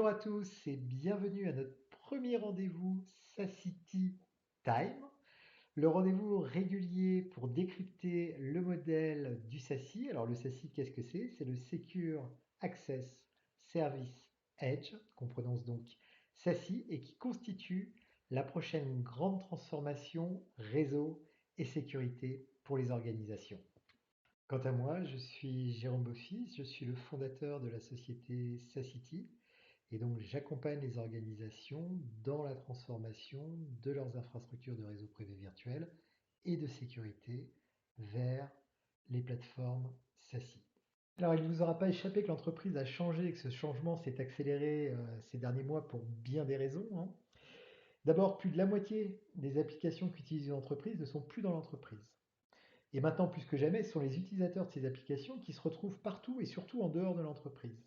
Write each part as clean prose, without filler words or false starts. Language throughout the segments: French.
Bonjour à tous et bienvenue à notre premier rendez-vous SACITY Time, le rendez-vous régulier pour décrypter le modèle du SASI. Alors le SASI, qu'est-ce que c'est? C'est le Secure Access Service Edge, qu'on prononce donc SASI, et qui constitue la prochaine grande transformation réseau et sécurité pour les organisations. Quant à moi, je suis Jérôme Beaufils, je suis le fondateur de la société SACITY. Et donc, j'accompagne les organisations dans la transformation de leurs infrastructures de réseau privé virtuel et de sécurité vers les plateformes SASI. Alors, il ne vous aura pas échappé que l'entreprise a changé et que ce changement s'est accéléré ces derniers mois pour bien des raisons, hein. D'abord, plus de la moitié des applications qu'utilise une entreprise ne sont plus dans l'entreprise. Et maintenant, plus que jamais, ce sont les utilisateurs de ces applications qui se retrouvent partout et surtout en dehors de l'entreprise.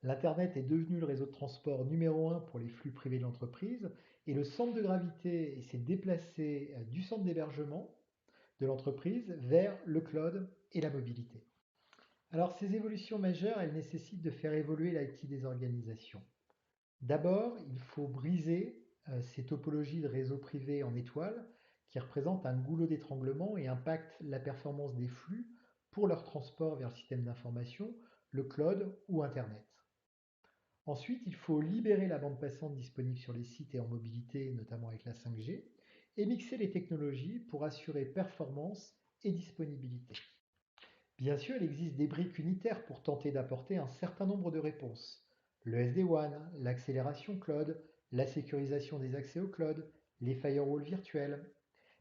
L'Internet est devenu le réseau de transport numéro un pour les flux privés de l'entreprise et le centre de gravité s'est déplacé du centre d'hébergement de l'entreprise vers le cloud et la mobilité. Alors ces évolutions majeures, elles nécessitent de faire évoluer l'IT des organisations. D'abord, il faut briser ces topologies de réseaux privés en étoile qui représentent un goulot d'étranglement et impactent la performance des flux pour leur transport vers le système d'information, le cloud ou Internet. Ensuite, il faut libérer la bande passante disponible sur les sites et en mobilité, notamment avec la 5G, et mixer les technologies pour assurer performance et disponibilité. Bien sûr, il existe des briques unitaires pour tenter d'apporter un certain nombre de réponses. Le SD-WAN, l'accélération cloud, la sécurisation des accès au cloud, les firewalls virtuels.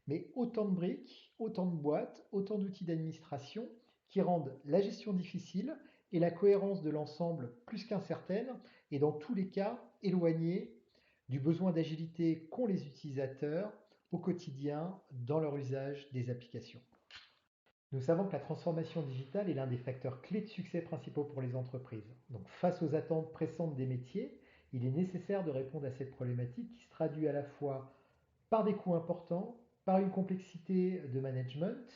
Mais autant de briques, autant de boîtes, autant d'outils d'administration qui rendent la gestion difficile et la cohérence de l'ensemble plus qu'incertaine et dans tous les cas éloignée du besoin d'agilité qu'ont les utilisateurs au quotidien dans leur usage des applications. Nous savons que la transformation digitale est l'un des facteurs clés de succès principaux pour les entreprises. Donc face aux attentes pressantes des métiers, il est nécessaire de répondre à cette problématique qui se traduit à la fois par des coûts importants, par une complexité de management,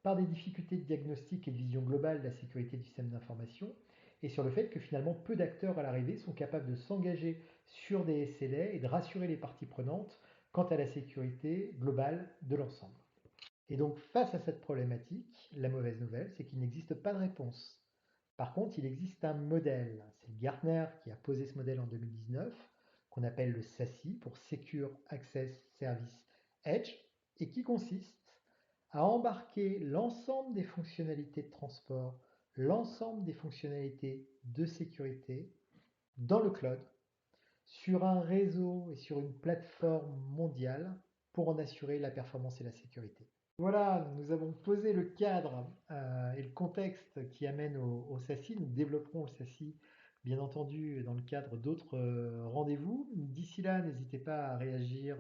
par des difficultés de diagnostic et de vision globale de la sécurité du système d'information, et sur le fait que finalement peu d'acteurs à l'arrivée sont capables de s'engager sur des SLA et de rassurer les parties prenantes quant à la sécurité globale de l'ensemble. Et donc face à cette problématique, la mauvaise nouvelle, c'est qu'il n'existe pas de réponse. Par contre, il existe un modèle. C'est Gartner qui a posé ce modèle en 2019, qu'on appelle le SASI pour Secure Access Service Edge, et qui consiste à embarquer l'ensemble des fonctionnalités de transport, l'ensemble des fonctionnalités de sécurité dans le cloud, sur un réseau et sur une plateforme mondiale pour en assurer la performance et la sécurité. Voilà, nous avons posé le cadre et le contexte qui amène au SASI. Nous développerons le SASI, bien entendu, dans le cadre d'autres rendez-vous. D'ici là, n'hésitez pas à réagir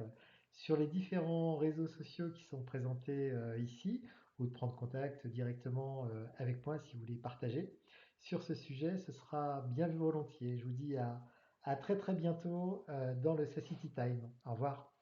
sur les différents réseaux sociaux qui sont présentés ici ou de prendre contact directement avec moi si vous voulez partager sur ce sujet. Ce sera bien volontiers. Je vous dis à très très bientôt dans le SASI Time. Au revoir.